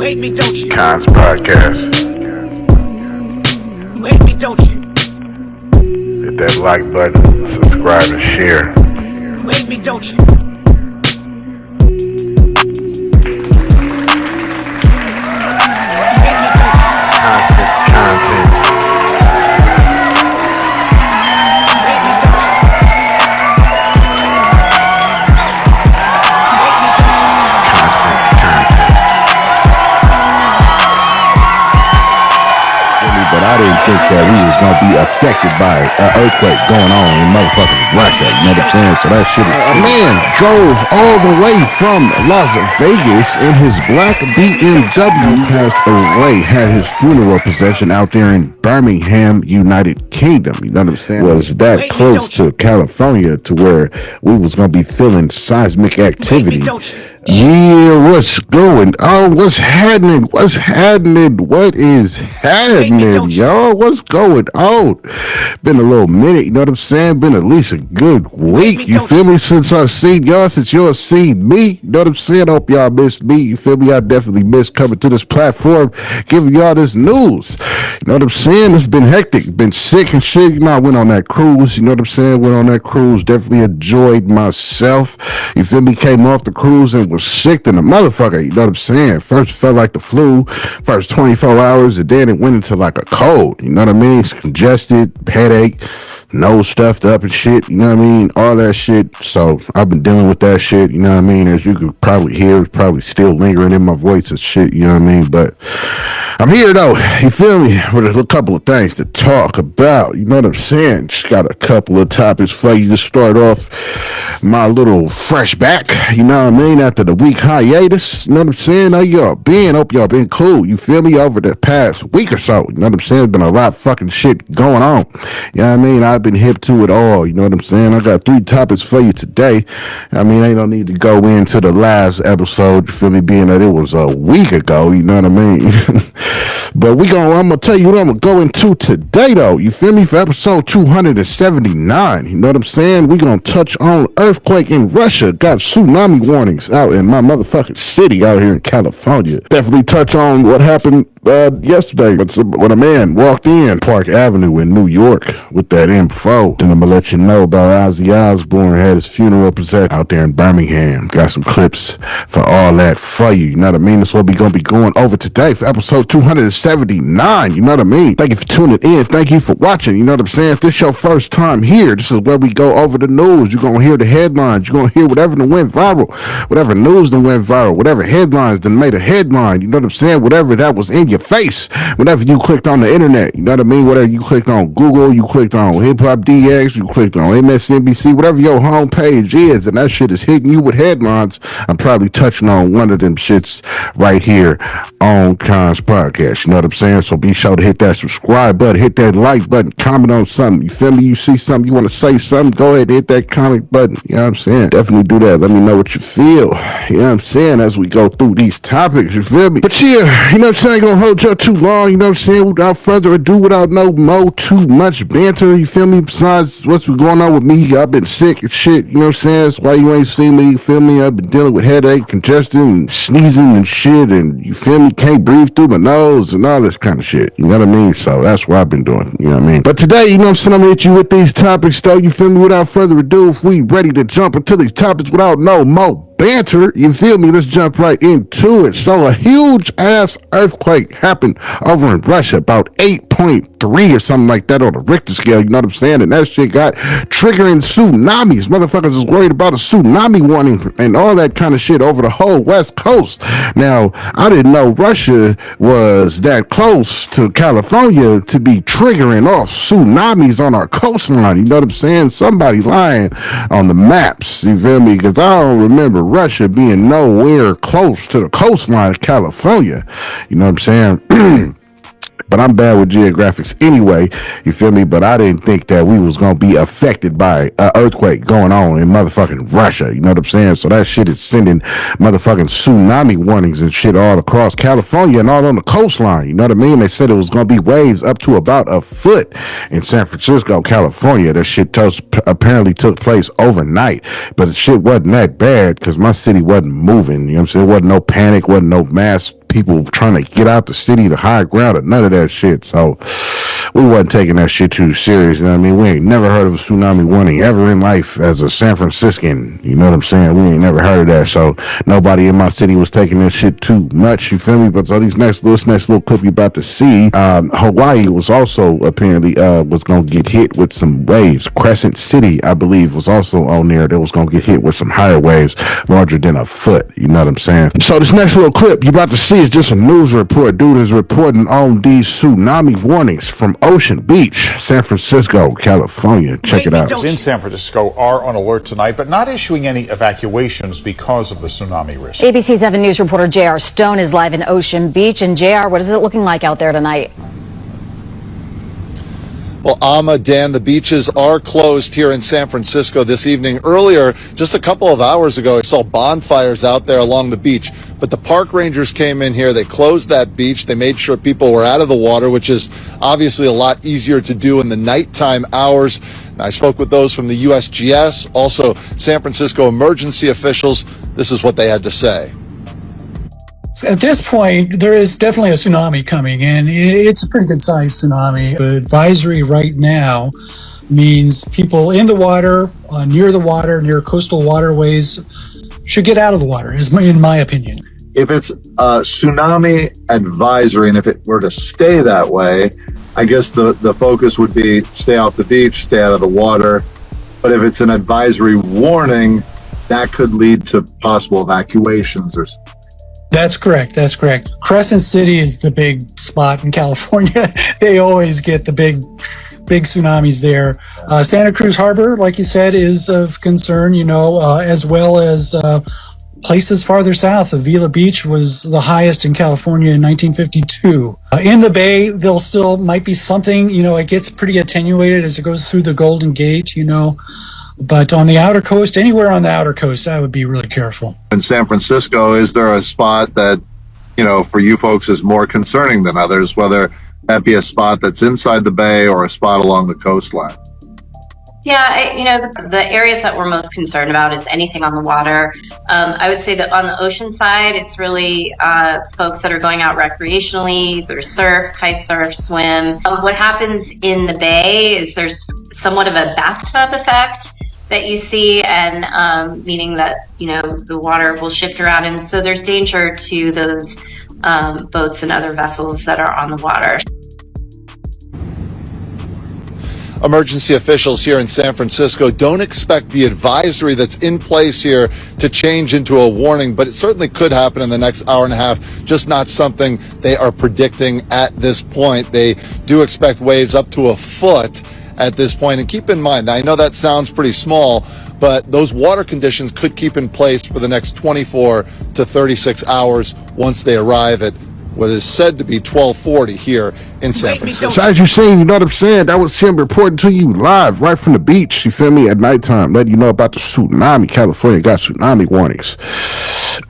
Hate me, don't you? Kons podcast. Hate me, don't you? Hit that like button, subscribe and share. Hate me, don't you? Constant content. But I didn't think that we was gonna be affected by an earthquake going on in motherfucking Russia. You know what I'm saying? So that shit. A man drove all the way from Las Vegas in his black BMW, passed away, had his funeral procession out there in Birmingham, United Kingdom. You know what I'm saying? Was that close to California to where we was gonna be feeling seismic activity. Yeah, what's going on? What's happening? What's happening? What is happening, y'all? What's going on? Been a little minute, you know what I'm saying? Been at least a good week, you feel me? Since I've seen y'all, since y'all seen me, you know what I'm saying? Hope y'all missed me, you feel me? I definitely missed coming to this platform, giving y'all this news. You know what I'm saying? It's been hectic, been sick and shit. You know, I went on that cruise, you know what I'm saying? Went on that cruise, definitely enjoyed myself. You feel me? Came off the cruise and was sick than a motherfucker, you know what I'm saying? First it felt like the flu, first 24 hours, and then it went into like a cold, you know what I mean? It's congested, headache, nose stuffed up and shit, you know what I mean? All that shit. So I've been dealing with that shit, you know what I mean? As you could probably hear, it's probably still lingering in my voice and shit, you know what I mean? But I'm here though, you feel me? With a couple of things to talk about, you know what I'm saying? Just got a couple of topics for you to start off my little fresh back, you know what I mean? After the week hiatus, you know what I'm saying? How y'all been? Hope y'all been cool, you feel me? Over the past week or so, you know what I'm saying? There's been a lot of fucking shit going on, you know what I mean? I've been hip to it all, you know what I'm saying? I got 3 topics for you today. I mean, ain't no need to go into the last episode, you feel me? Being that it was a week ago, you know what I mean? But I'm gonna tell you what I'm gonna go into today though, you feel me? For episode 279, you know what I'm saying? We gonna touch on earthquake in Russia, got tsunami warnings out in my motherfucking city out here in California. Definitely touch on what happened yesterday when a man walked in Park Avenue in New York with that info. Then I'm gonna let you know about Ozzy Osbourne had his funeral procession out there in Birmingham. Got some clips for all that for you, you know what I mean? That's what we gonna be going over today for episode 279, you know what I mean? Thank you for tuning in, thank you for watching, you know what I'm saying? If this your first time here, this is where we go over the news. You're gonna hear the headlines, you're gonna hear whatever that went viral, whatever news that went viral, whatever headlines that made a headline, you know what I'm saying? Whatever that was in your face, whenever you clicked on the internet, you know what I mean? Whatever you clicked on Google, you clicked on Hip Hop DX, you clicked on MSNBC, whatever your homepage is, and that shit is hitting you with headlines, I'm probably touching on one of them shits right here on Kons podcast, you know what I'm saying? So be sure to hit that subscribe button, hit that like button, comment on something, you feel me? You see something, you want to say something, go ahead and hit that comment button, you know what I'm saying? Definitely do that, let me know what you feel, you know what I'm saying, as we go through these topics, you feel me? But yeah, you know what I'm saying, I ain't gonna hold you too long, you know what I'm saying? Without further ado, without no more too much banter, you feel me? Besides what's been going on with me, I've been sick and shit, you know what I'm saying? That's why you ain't seen me, you feel me? I've been dealing with headache, congestion, and sneezing and shit, and you feel me? Can't breathe through my nose and all this kind of shit, you know what I mean? So that's what I've been doing, you know what I mean? But today, you know what I'm saying, I'm gonna hit you with these topics though, you feel me? Without further ado, if we ready to jump into these topics without no more banter, you feel me? Let's jump right into it. So a huge ass earthquake happened over in Russia, about 8.3 or something like that on the Richter scale, you know what I'm saying? And that shit got triggering tsunamis. Motherfuckers is worried about a tsunami warning and all that kind of shit over the whole West Coast. Now, I didn't know Russia was that close to California to be triggering off tsunamis on our coastline, you know what I'm saying? Somebody lying on the maps, you feel me? Because I don't remember Russia being nowhere close to the coastline of California, you know what I'm saying? But I'm bad with geographics anyway, you feel me? But I didn't think that we was gonna be affected by an earthquake going on in motherfucking Russia, you know what I'm saying? So that shit is sending motherfucking tsunami warnings and shit all across California and all on the coastline, you know what I mean? They said it was gonna be waves up to about a foot in San Francisco, California. That shit apparently took place overnight, but the shit wasn't that bad because my city wasn't moving, you know what I'm saying? Wasn't no panic, wasn't no mass people trying to get out the city to high ground or none of that shit. So we wasn't taking that shit too serious. You know what I mean? We ain't never heard of a tsunami warning ever in life as a San Franciscan. You know what I'm saying? We ain't never heard of that. So nobody in my city was taking this shit too much. You feel me? But so this next little clip you about to see, Hawaii was also apparently was gonna get hit with some waves. Crescent City, I believe, was also on there that was gonna get hit with some higher waves larger than a foot. You know what I'm saying? So this next little clip you about to see is just a news report. Dude is reporting on these tsunami warnings from Ocean Beach, San Francisco, California. Check it out. In San Francisco are on alert tonight, but not issuing any evacuations because of the tsunami risk. ABC 7 News reporter J.R. Stone is live in Ocean Beach. And J.R., what is it looking like out there tonight? Well, Dan, the beaches are closed here in San Francisco this evening. Earlier, just a couple of hours ago, I saw bonfires out there along the beach. But the park rangers came in here. They closed that beach. They made sure people were out of the water, which is obviously a lot easier to do in the nighttime hours. I spoke with those from the USGS, also San Francisco emergency officials. This is what they had to say. At this point, there is definitely a tsunami coming, and it's a pretty good sized tsunami. The advisory right now means people in the water, near coastal waterways, should get out of the water, in my opinion. If it's a tsunami advisory, and if it were to stay that way, I guess the focus would be stay off the beach, stay out of the water. But if it's an advisory warning, that could lead to possible evacuations or something. That's correct. Crescent City is the big spot in California. They always get the big tsunamis there. Santa Cruz Harbor, like you said, is of concern, as well as places farther south. Avila Beach was the highest in California in 1952. In the Bay, there still might be something, it gets pretty attenuated as it goes through the Golden Gate, But on the outer coast, anywhere on the outer coast, I would be really careful. In San Francisco, is there a spot that, for you folks is more concerning than others, whether that be a spot that's inside the bay or a spot along the coastline? Yeah, the areas that we're most concerned about is anything on the water. I would say that on the ocean side, it's really folks that are going out recreationally, either surf, kite surf, swim. What happens in the bay is there's somewhat of a bathtub effect that you see, and meaning that, the water will shift around. And so there's danger to those boats and other vessels that are on the water. Emergency officials here in San Francisco don't expect the advisory that's in place here to change into a warning, but it certainly could happen in the next hour and a half, just not something they are predicting at this point. They do expect waves up to a foot at this point. And keep in mind, I know that sounds pretty small, but those water conditions could keep in place for the next 24 to 36 hours once they arrive at what is said to be 1240 here in San Francisco. So as you seen, you know what I'm saying? That was him reporting to you live right from the beach, you feel me, at nighttime, letting you know about the tsunami. California got tsunami warnings.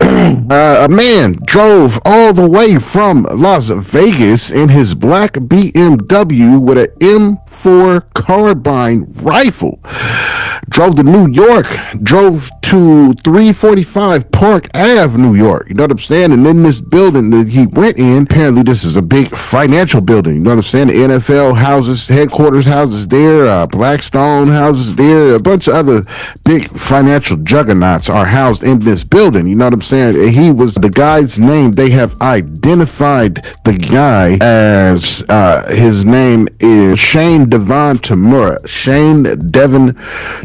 A man drove all the way from Las Vegas in his black BMW with an M4 carbine rifle. Drove to New York, drove to 345 Park Ave, New York. You know what I'm saying? And in this building that he went in, apparently this is a big financial building. You know what I'm saying? The NFL houses, headquarters houses there, Blackstone houses there, a bunch of other big financial juggernauts are housed in this building. You know what I'm saying? He was the guy's name. They have identified the guy as his name is Shane Devon Tamura. Shane Devon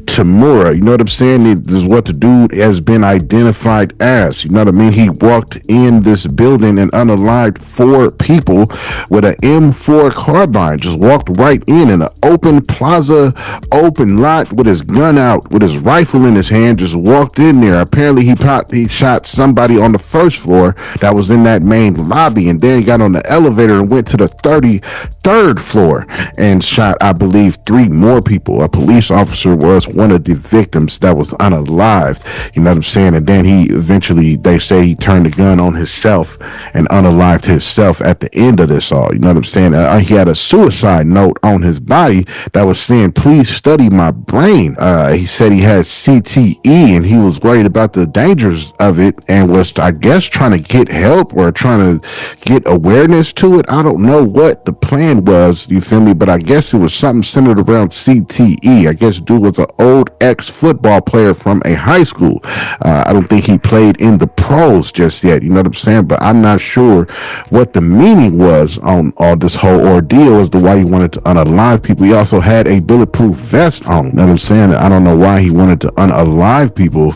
Tamura. You know what I'm saying? This is what the dude has been identified as. You know what I mean? He walked in this building and unalived 4 people with an M4 carbine. Just walked right in an open plaza, open lot with his gun out, with his rifle in his hand. Just walked in there. Apparently he shot somebody on the first floor that was in that main lobby, and then got on the elevator and went to the 33rd third floor and shot, I believe, 3 more people. A police officer was one of the victims that was unalived. You know what I'm saying? And then he eventually, they say he turned the gun on himself and unalived himself at the end of this all. You know what I'm saying? He had a suicide note on his body that was saying, please study my brain. He said he had CTE and he was worried about the dangers of it and was, I guess, trying to get help or trying to get awareness to it. I don't know what the plan was, you feel me? But I guess it was something centered around CTE. I guess dude was an old ex-football player from a high school. I don't think he played in the pros just yet, you know what I'm saying? But I'm not sure what the meaning was on all this whole ordeal as to why he wanted to unalive people. He also had a bulletproof vest on, you know what I'm saying? I don't know why he wanted to unalive people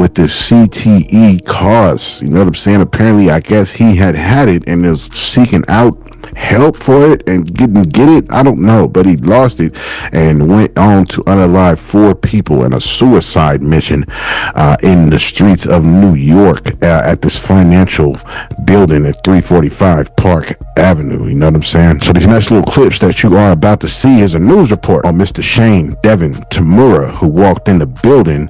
with this CTE cause, you know what I'm saying? Apparently, I guess he had it and is seeking out help for it and get it. I don't know, but he lost it and went on to unalive 4 people in a suicide mission in the streets of New York at this financial building at 345 Park Avenue. You know what I'm saying? So these next little clips that you are about to see is a news report on Mr. Shane Devin Tamura, who walked in the building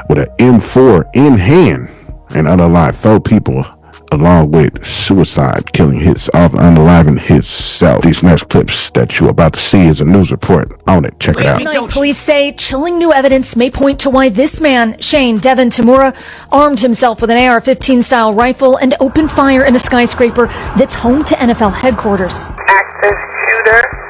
with an M4 in hand and unalived 4 people, along with suicide, killing unaliving himself. These next clips that you're about to see is a news report on it. Check it out. Tonight, police say chilling new evidence may point to why this man, Shane Devin Tamura, armed himself with an AR-15 style rifle and opened fire in a skyscraper that's home to NFL headquarters. Active shooter.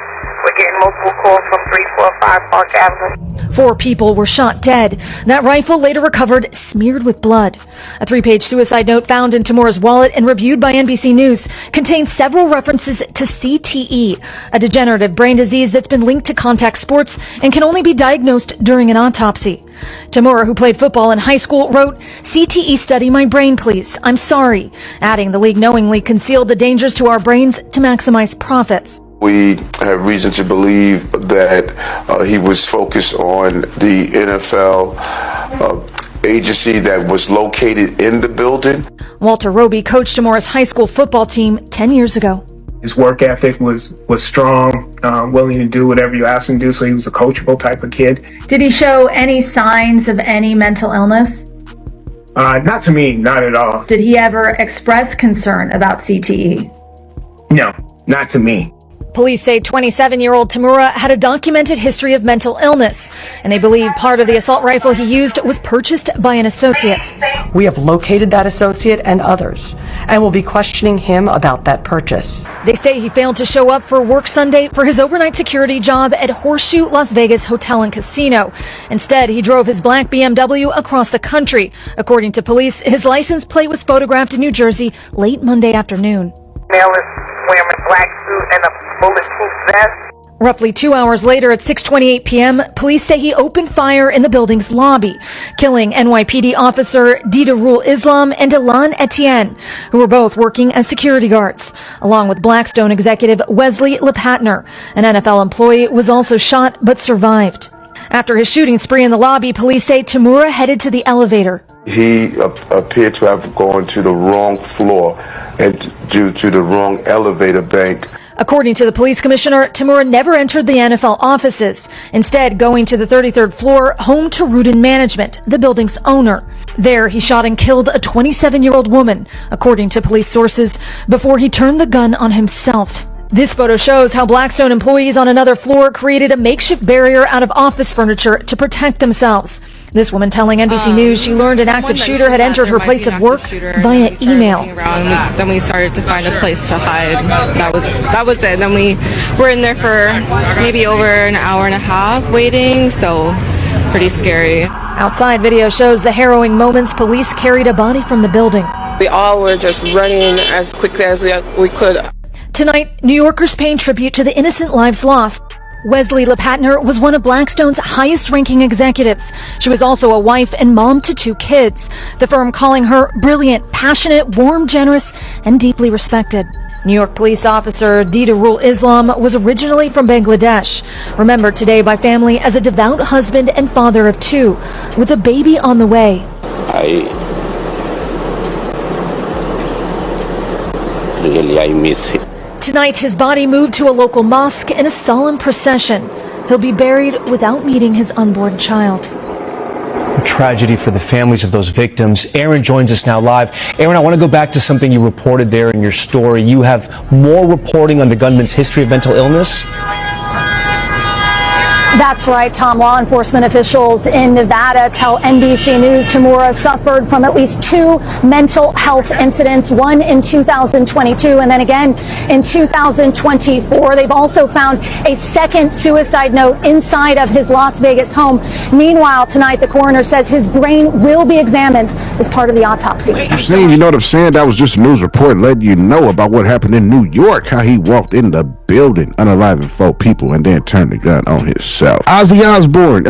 We're getting multiple calls from 345 Park Avenue. 4 people were shot dead. That rifle later recovered, smeared with blood. A 3-page suicide note found in Tamura's wallet and reviewed by NBC News contains several references to CTE, a degenerative brain disease that's been linked to contact sports and can only be diagnosed during an autopsy. Tamura, who played football in high school, wrote, "CTE, study my brain, please. I'm sorry," adding the league knowingly concealed the dangers to our brains to maximize profits. We have reason to believe that he was focused on the NFL agency that was located in the building. Walter Roby coached Tamura's high school football team 10 years ago. His work ethic was strong, willing to do whatever you asked him to do, so he was a coachable type of kid. Did he show any signs of any mental illness? Not to me, not at all. Did he ever express concern about CTE? No, not to me. Police say 27-year-old Tamura had a documented history of mental illness, and they believe part of the assault rifle he used was purchased by an associate. We have located that associate and others, and will be questioning him about that purchase. They say he failed to show up for work Sunday for his overnight security job at Horseshoe Las Vegas Hotel and Casino. Instead, he drove his black BMW across the country. According to police, his license plate was photographed in New Jersey late Monday afternoon. Male is wearing a black suit and a bulletproof vest. Roughly 2 hours later at 6:28 p.m., police say he opened fire in the building's lobby, killing NYPD officer Didarul Islam and Elan Etienne, who were both working as security guards, along with Blackstone executive Wesley LePatner. An NFL employee was also shot but survived. After his shooting spree in the lobby, police say Tamura headed to the elevator. He appeared to have gone to the wrong floor and due to the wrong elevator bank. According to the police commissioner, Tamura never entered the NFL offices, instead going to the 33rd floor, home to Rudin Management, the building's owner. There, he shot and killed a 27-year-old woman, according to police sources, before he turned the gun on himself. This photo shows how Blackstone employees on another floor created a makeshift barrier out of office furniture to protect themselves. This woman telling NBC News she learned an active shooter had entered her place of work via email. Then we started to find a place to hide. That was it. Then we were in there for maybe over an hour and a half waiting, so pretty scary. Outside video shows the harrowing moments police carried a body from the building. We all were just running as quickly as we could. Tonight, New Yorkers paying tribute to the innocent lives lost. Wesley LePatner was one of Blackstone's highest-ranking executives. She was also a wife and mom to 2 kids, the firm calling her brilliant, passionate, warm, generous, and deeply respected. New York police officer Didarul Islam was originally from Bangladesh, remembered today by family as a devout husband and father of 2, with a baby on the way. I miss him. Tonight, his body moved to a local mosque in a solemn procession. He'll be buried without meeting his unborn child. Tragedy for the families of those victims. Aaron joins us now live. Aaron, I want to go back to something you reported there in your story. You have more reporting on the gunman's history of mental illness? That's right, Tom. Law enforcement officials in Nevada tell NBC News Tamura suffered from at least 2 mental health incidents, one in 2022 and then again in 2024. They've also found a second suicide note inside of his Las Vegas home. Meanwhile, tonight, the coroner says his brain will be examined as part of the autopsy. You know what I'm saying? That was just a news report letting you know about what happened in New York, how he walked in the building unaliving 4 people and then turned the gun on himself. Ozzy Osbourne,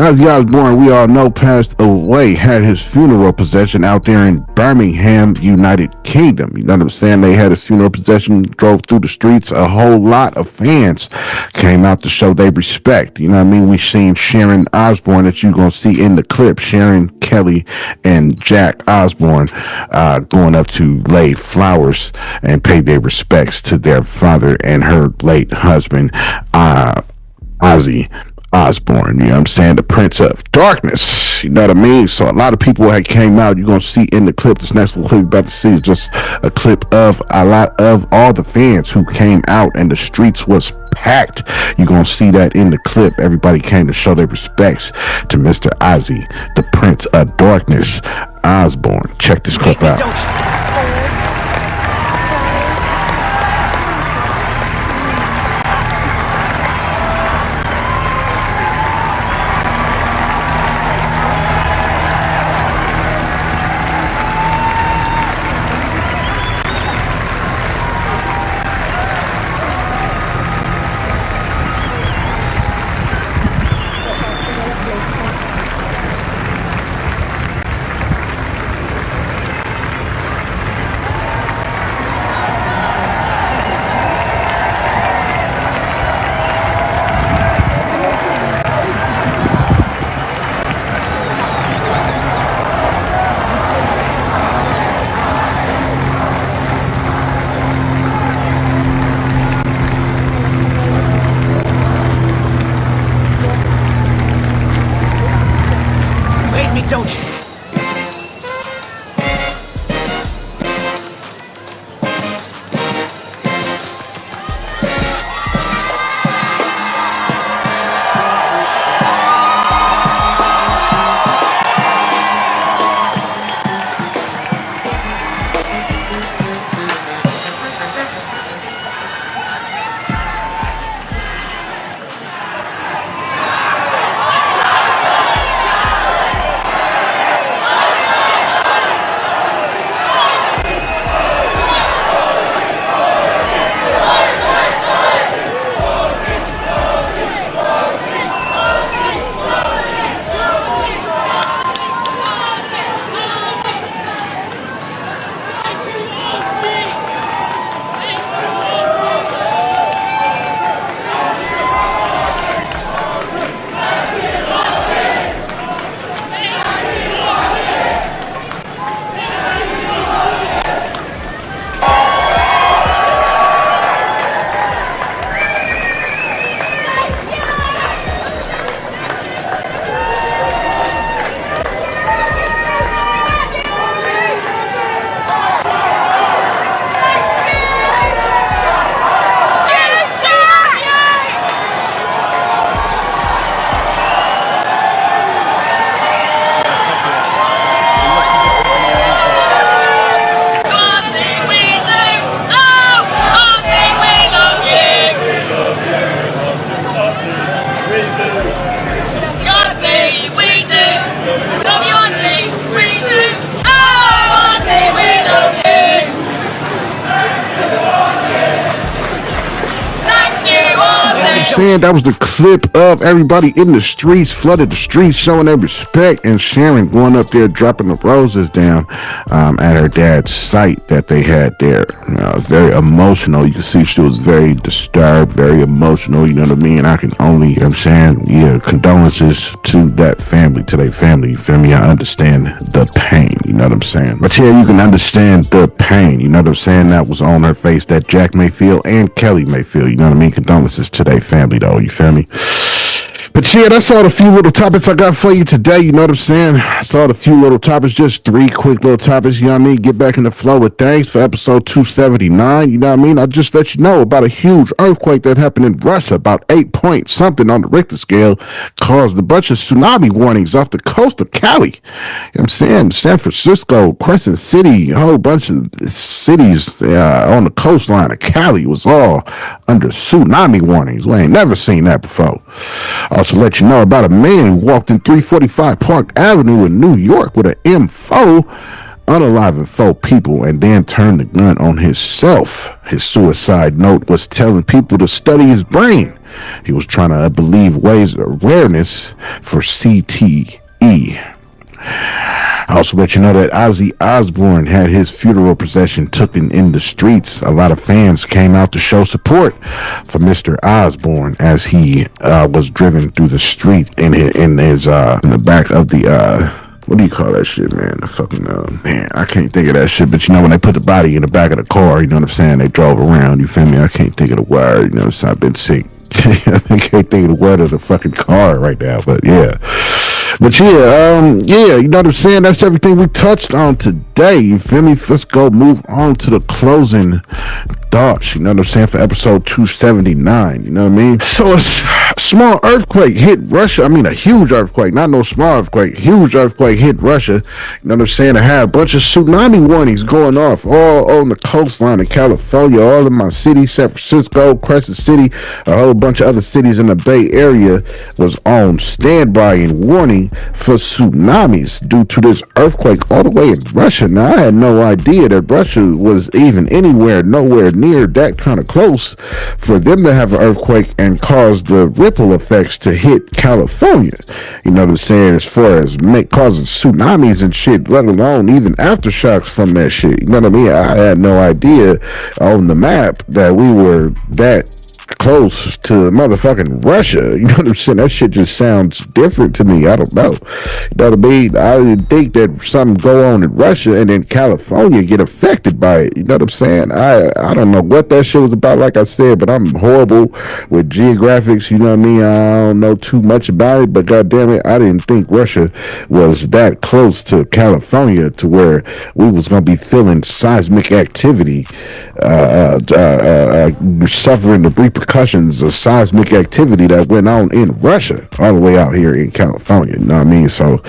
we all know, passed away, had his funeral procession out there in Birmingham, United Kingdom. You know what I'm saying? They had his funeral procession, drove through the streets. A whole lot of fans came out to show their respect. You know what I mean? We seen Sharon Osbourne that you're going to see in the clip, Sharon, Kelly, and Jack Osbourne going up to lay flowers and pay their respects to their father and her late husband, Ozzy Osbourne, you know what I'm saying, the Prince of Darkness, you know what I mean? So a lot of people had came out. You're going to see in the clip, this next clip you're about to see is just a clip of a lot of all the fans who came out and the streets was packed. You're going to see that in the clip. Everybody came to show their respects to Mr. Ozzy, the Prince of Darkness, Osbourne. Check this clip out. Don't you? I'm saying? That was the clip of everybody in the streets, flooded the streets, showing their respect, and Sharon going up there, dropping the roses down at her dad's site that they had there. It was very emotional. You can see she was very disturbed, very emotional, you know what I mean? I can only, I'm saying, condolences to that family, to their family, you feel me? I understand the pain, you know what I'm saying? But yeah, you can understand the pain, you know what I'm saying? That was on her face that Jack may feel and Kelly may feel, you know what I mean? Condolences to their family though, you feel me? But yeah, that's all the few little topics I got for you today, you know what I'm saying? That's all the few little topics, just 3 quick little topics, you know what I mean? Get back in the flow with things for episode 279, you know what I mean? I just let you know about a huge earthquake that happened in Russia, about 8 point something on the Richter scale, caused a bunch of tsunami warnings off the coast of Cali. You know what I'm saying? San Francisco, Crescent City, a whole bunch of cities on the coastline of Cali was all under tsunami warnings. We ain't never seen that before. Also let you know about a man who walked in 345 Park Avenue in New York with an M4, unaliving 4 people, and then turned the gun on himself. His suicide note was telling people to study his brain. He was trying to believe ways of awareness for CTE. I also let you know that Ozzy Osbourne had his funeral procession taken in the streets. A lot of fans came out to show support for Mr. Osbourne as he was driven through the street in the back of the what do you call that shit, man? The fucking man, I can't think of that shit. But you know, when they put the body in the back of the car, you know what I'm saying? They drove around. You feel me? I can't think of the word. You know what I'm saying? I've been sick. I can't think of the word of the fucking car right now. But yeah. But yeah, you know what I'm saying? That's everything we touched on today. You feel me? Let's go move on to the closing thoughts, you know what I'm saying, for episode 279, you know what I mean? So a small earthquake hit Russia. I mean, a huge earthquake, not no small earthquake. Huge earthquake hit Russia, you know what I'm saying? I had a bunch of tsunami warnings going off all on the coastline of California, all in my city, San Francisco, Crescent City, a whole bunch of other cities in the Bay Area was on standby and warning for tsunamis due to this earthquake all the way in Russia. Now, I had no idea that Russia was even nowhere near that kind of close for them to have an earthquake and cause the ripple effects to hit California. You know what I'm saying? As far as causing tsunamis and shit, let alone even aftershocks from that shit. You know what I mean? I had no idea on the map that we were that close to motherfucking Russia. You know what I'm saying? That shit just sounds different to me. I don't know. You know what I mean? I didn't think that something go on in Russia and then California get affected by it. You know what I'm saying? I don't know what that shit was about, like I said, but I'm horrible with geographics. You know what I mean? I don't know too much about it, but goddamn it, I didn't think Russia was that close to California to where we was gonna be feeling seismic activity, suffering the repercussions of seismic activity that went on in Russia all the way out here in California. You know what I mean? So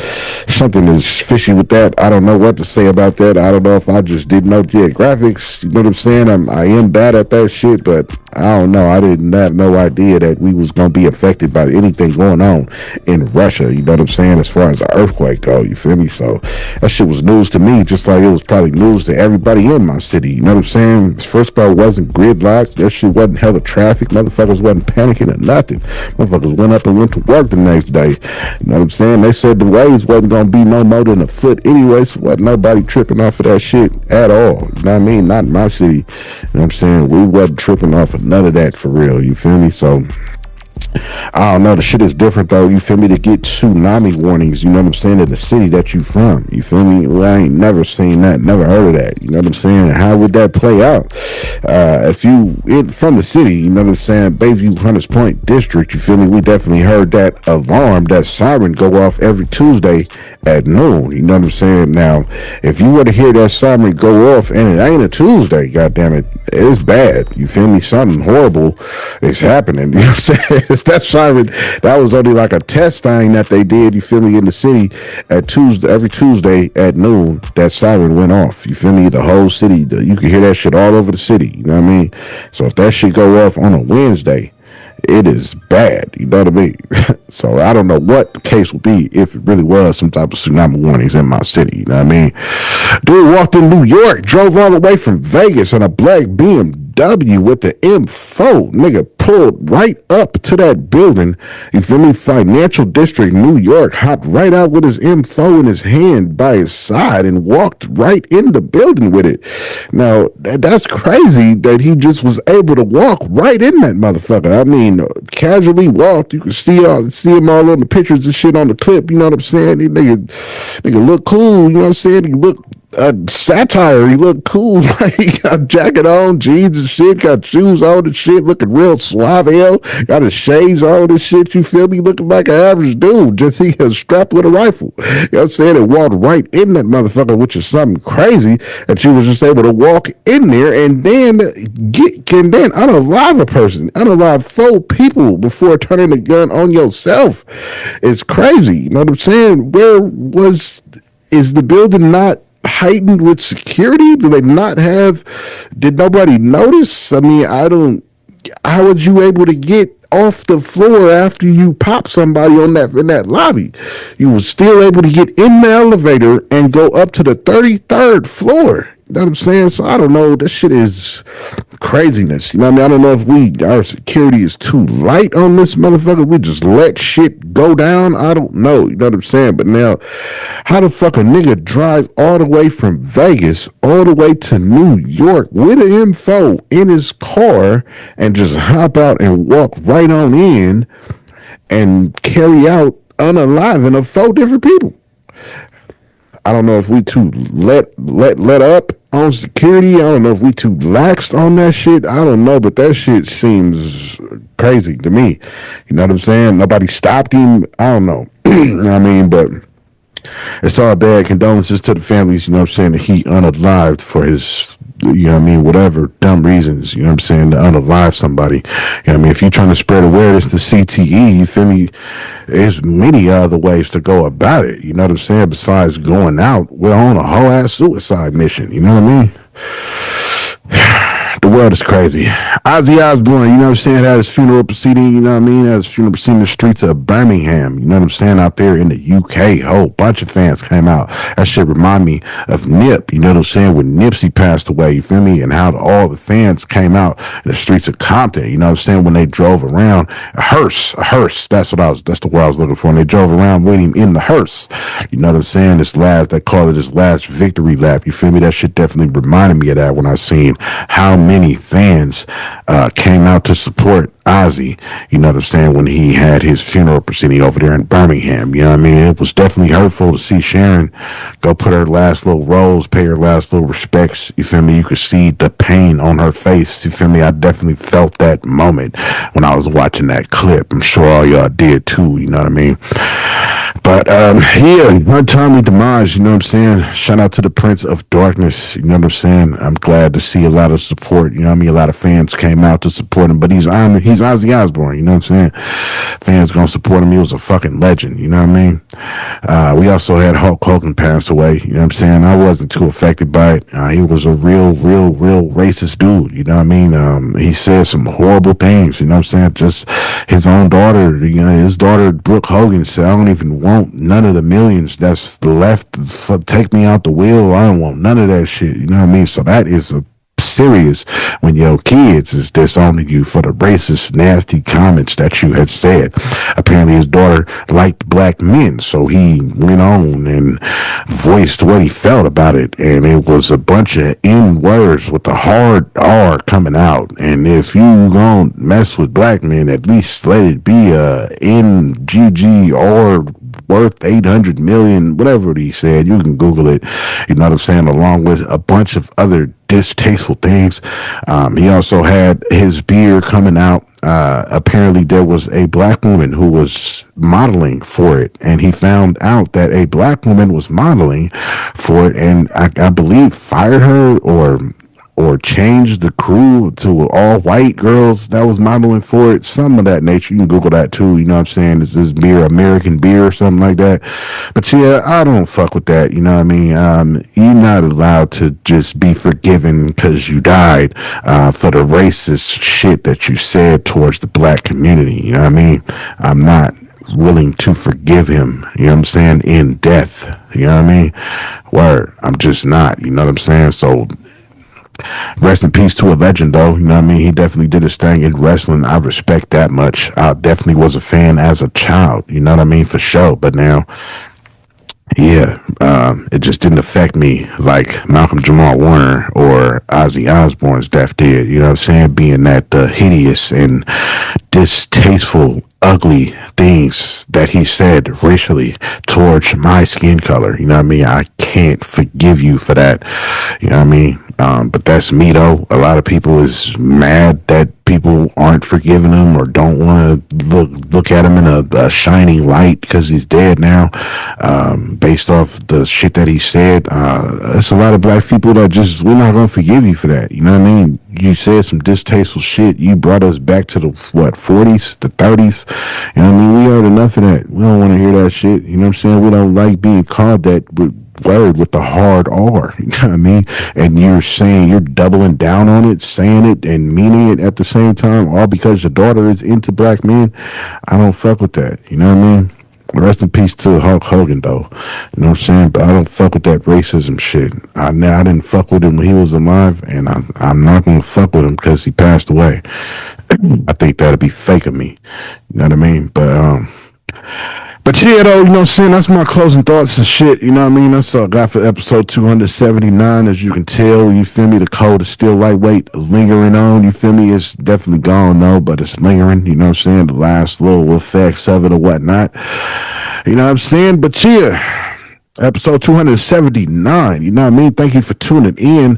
something is fishy with that. I don't know what to say about that. I don't know if I just didn't know geographics. You know what I'm saying? I am bad at that shit, but I don't know. I didn't have no idea that we was going to be affected by anything going on in Russia. You know what I'm saying? As far as an earthquake though, you feel me? So that shit was news to me, just like it was probably news to everybody in my city. You know what I'm saying? First of all, it wasn't gridlocked. That shit wasn't hella traffic. Motherfuckers wasn't panicking or nothing. Motherfuckers went up and went to work the next day. You know what I'm saying? They said the waves wasn't going to be no more than a foot anyway, so wasn't nobody tripping off of that shit at all. You know what I mean? Not in my city. You know what I'm saying? We wasn't tripping off of none of that for real. You feel me? So I don't know, the shit is different though, you feel me, to get tsunami warnings, you know what I'm saying, in the city that you from, you feel me? Well, I ain't never seen that, never heard of that, you know what I'm saying? How would that play out? If you from the city, you know what I'm saying, Bayview Hunters Point District, you feel me, we definitely heard that alarm, that siren go off every Tuesday at noon, you know what I'm saying? Now, if you were to hear that siren go off and it ain't a Tuesday, goddammit, it's bad, you feel me? Something horrible is happening, you know what I'm saying? That siren, that was only like a test thing that they did, you feel me, in the city at Tuesday, every Tuesday at noon, that siren went off, you feel me, the whole city, you can hear that shit all over the city, you know what I mean? So if that shit go off on a Wednesday, it is bad, you know what I mean? So I don't know what the case would be if it really was some type of tsunami warnings in my city, you know what I mean? Dude walked in New York, drove all the way from Vegas in a black BMW. BMW with the M4. Nigga pulled right up to that building. You feel me? Financial District, New York. Hopped right out with his M4 in his hand by his side and walked right in the building with it. Now, that's crazy that he just was able to walk right in that motherfucker. I mean, casually walked. You can see him all on the pictures and shit on the clip. You know what I'm saying? Nigga look cool. You know what I'm saying? He look satire. He looked cool. Like, he got a jacket on, jeans and shit, got shoes on and shit, looking real suave. Got his shades on and shit. You feel me? Looking like an average dude. Just he was strapped with a rifle. You know what I'm saying? And walked right in that motherfucker, which is something crazy that you was just able to walk in there and then unalive a person, unalive 4 people before turning the gun on yourself. It's crazy. You know what I'm saying? Is the building not heightened with security? Did nobody notice? I mean, how would you able to get off the floor after you pop somebody in that lobby? You were still able to get in the elevator and go up to the 33rd floor. You know what I'm saying? So I don't know. This shit is craziness. You know what I mean? I don't know if our security is too light on this motherfucker. We just let shit go down. I don't know. You know what I'm saying? But now, how the fuck a nigga drive all the way from Vegas all the way to New York with an info in his car and just hop out and walk right on in and carry out unaliving of 4 different people? I don't know if we too let up on security. I don't know if we too laxed on that shit. I don't know, but that shit seems crazy to me. You know what I'm saying? Nobody stopped him. I don't know. You know what I mean? But it's all bad. Condolences to the families, you know what I'm saying, that he unalived for his, you know what I mean, whatever dumb reasons, you know what I'm saying, to unalive somebody. You know what I mean? If you're trying to spread awareness to CTE, you feel me, there's many other ways to go about it, you know what I'm saying, besides going out. We're on a whole ass suicide mission, you know what I mean? The world is crazy. Ozzy Osbourne, you know what I'm saying, had his funeral proceeding, you know what I mean, had his funeral proceeding in the streets of Birmingham, you know what I'm saying, out there in the UK. A whole bunch of fans came out. That shit remind me of Nip, you know what I'm saying, when Nipsey passed away, you feel me, and how all the fans came out in the streets of Compton, you know what I'm saying, when they drove around a hearse, that's the word I was looking for, and they drove around with him in the hearse, you know what I'm saying, they call it this last victory lap, you feel me, that shit definitely reminded me of that when I seen how many fans came out to support Ozzy, you know what I'm saying, when he had his funeral proceeding over there in Birmingham. You know what I mean? It was definitely hurtful to see Sharon go put her last little rose, pay her last little respects. You feel me? You could see the pain on her face. You feel me? I definitely felt that moment when I was watching that clip. I'm sure all y'all did too, you know what I mean? But yeah, untimely demise, you know what I'm saying? Shout out to the Prince of Darkness, you know what I'm saying? I'm glad to see a lot of support, you know what I mean? A lot of fans came out to support him, but he's Ozzy Osbourne, you know what I'm saying? Fans gonna support him. He was a fucking legend, you know what I mean? We also had Hulk Hogan pass away, you know what I'm saying? I wasn't too affected by it. He was a real racist dude, you know what I mean? He said some horrible things, you know what I'm saying? Just his own daughter, you know, his daughter, Brooke Hogan, said, I don't even want none of the millions that's left. Take me out the wheel. I don't want none of that shit, you know what I mean? So that is a serious when your kids is disowning you for the racist, nasty comments that you had said. Apparently his daughter liked black men, so he went on and voiced what he felt about it, and it was a bunch of N words with the hard R coming out. And if you gonna mess with black men, at least let it be a NGGR worth 800 million, whatever he said. You can Google it, you know what I'm saying, along with a bunch of other distasteful things. He also had his beer coming out. Apparently there was a black woman who was modeling for it, and he found out that a black woman was modeling for it, and I believe fired her or changed the crew to all white girls that was modeling for it, some of that nature. You can Google that too, you know what I'm saying? Is this beer American beer or something like that? But yeah, I don't fuck with that, you know what I mean? You're not allowed to just be forgiven because you died for the racist shit that you said towards the black community, you know what I mean? I'm not willing to forgive him, you know what I'm saying, in death, you know what I mean? Word, I'm just not, you know what I'm saying? So Rest in peace to a legend, though. You know what I mean? He definitely did his thing in wrestling. I respect that much. I definitely was a fan as a child. You know what I mean? For sure. But now, yeah, it just didn't affect me like Malcolm Jamal Warner or Ozzy Osbourne's death did. You know what I'm saying? Being that hideous and distasteful, ugly things that he said racially towards my skin color. You know what I mean? I can't forgive you for that. You know what I mean? But that's me, though. A lot of people is mad that people aren't forgiving him or don't want to look at him in a shining light because he's dead now, based off the shit that he said. There's a lot of black people that just, we're not going to forgive you for that. You know what I mean? You said some distasteful shit. You brought us back to the, 40s, the 30s. You know what I mean? We heard enough of that. We don't want to hear that shit. You know what I'm saying? We don't like being called that word with the hard R. You know what I mean? And you're saying, you're doubling down on it, saying it and meaning it at the same time, all because your daughter is into black men. I don't fuck with that. You know what I mean? Rest in peace to Hulk Hogan, though. You know what I'm saying? But I don't fuck with that racism shit. I didn't fuck with him when he was alive, and I'm not going to fuck with him because he passed away. I think that'd be fake of me. You know what I mean? But yeah, though, you know what I'm saying? That's my closing thoughts and shit. You know what I mean? That's all I got for episode 279. As you can tell, you feel me? The cold is still lightweight, lingering on. You feel me? It's definitely gone, though, but it's lingering. You know what I'm saying? The last little effects of it or whatnot. You know what I'm saying? But yeah. Episode 279, you know what I mean? Thank you for tuning in.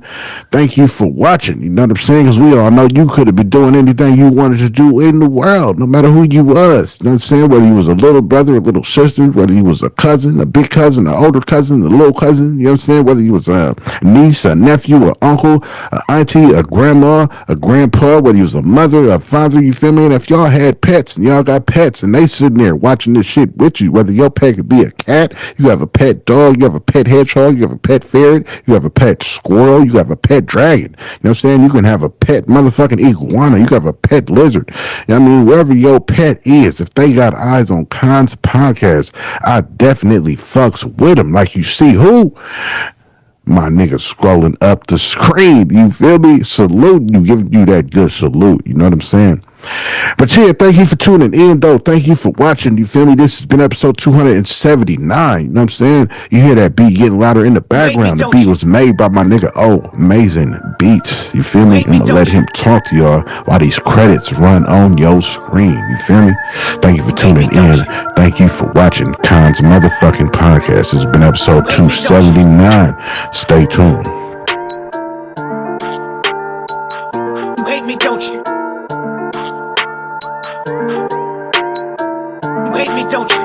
Thank you for watching. You know what I'm saying? Because we all know you could have been doing anything you wanted to do in the world, no matter who you was. You know what I'm saying? Whether you was a little brother, a little sister, whether you was a cousin, a big cousin, an older cousin, a little cousin, you know what I'm saying? Whether you was a niece, a nephew, an uncle, an auntie, a grandma, a grandpa, whether you was a mother, a father, you feel me? And if y'all had pets and y'all got pets and they sitting there watching this shit with you, whether your pet could be a cat, you have a pet dog, you have a pet hedgehog, you have a pet ferret, you have a pet squirrel, you have a pet dragon. You know what I'm saying? You can have a pet motherfucking iguana, you can have a pet lizard. You know what I mean? Wherever your pet is, if they got eyes on Kons podcast, I definitely fucks with them. Like you see who? My nigga scrolling up the screen. You feel me? Salute you, giving you that good salute. You know what I'm saying? But yeah, thank you for tuning in, though. Thank you for watching. You feel me? This has been episode 279. You know what I'm saying? You hear that beat getting louder in the background. The beat was made by my nigga, Amazing Beats. You feel me? I'm gonna let him talk to y'all while these credits run on your screen. You feel me? Thank you for tuning in. Thank you for watching Kons motherfucking podcast. This has been episode 279. Stay tuned. You hate me, don't you? You hate me, don't you?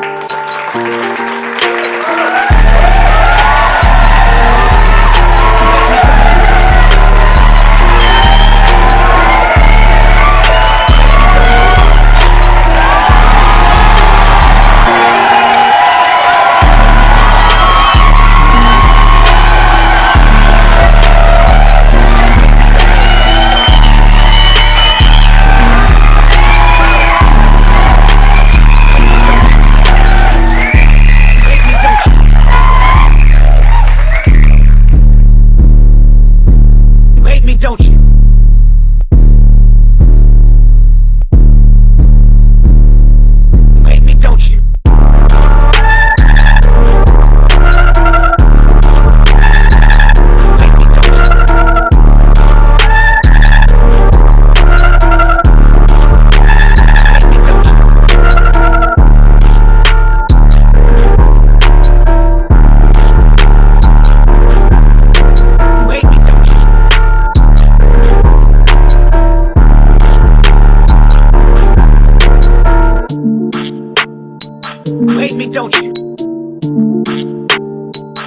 Don't you?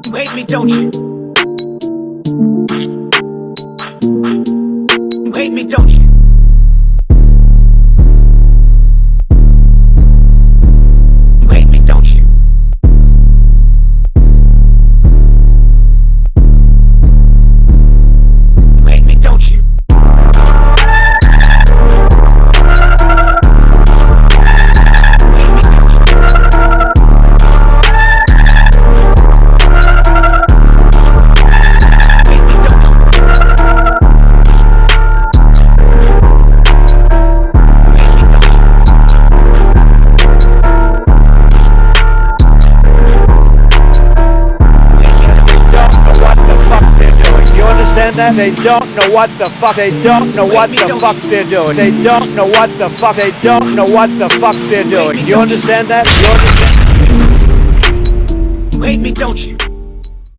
You hate me, don't you? You hate me, don't you? You hate me, don't you? You understand that? They don't know what the fuck. They don't know what the fuck they're doing. They don't know what the fuck. They don't know what the fuck they're doing. You understand that? You understand? You hate me, don't you?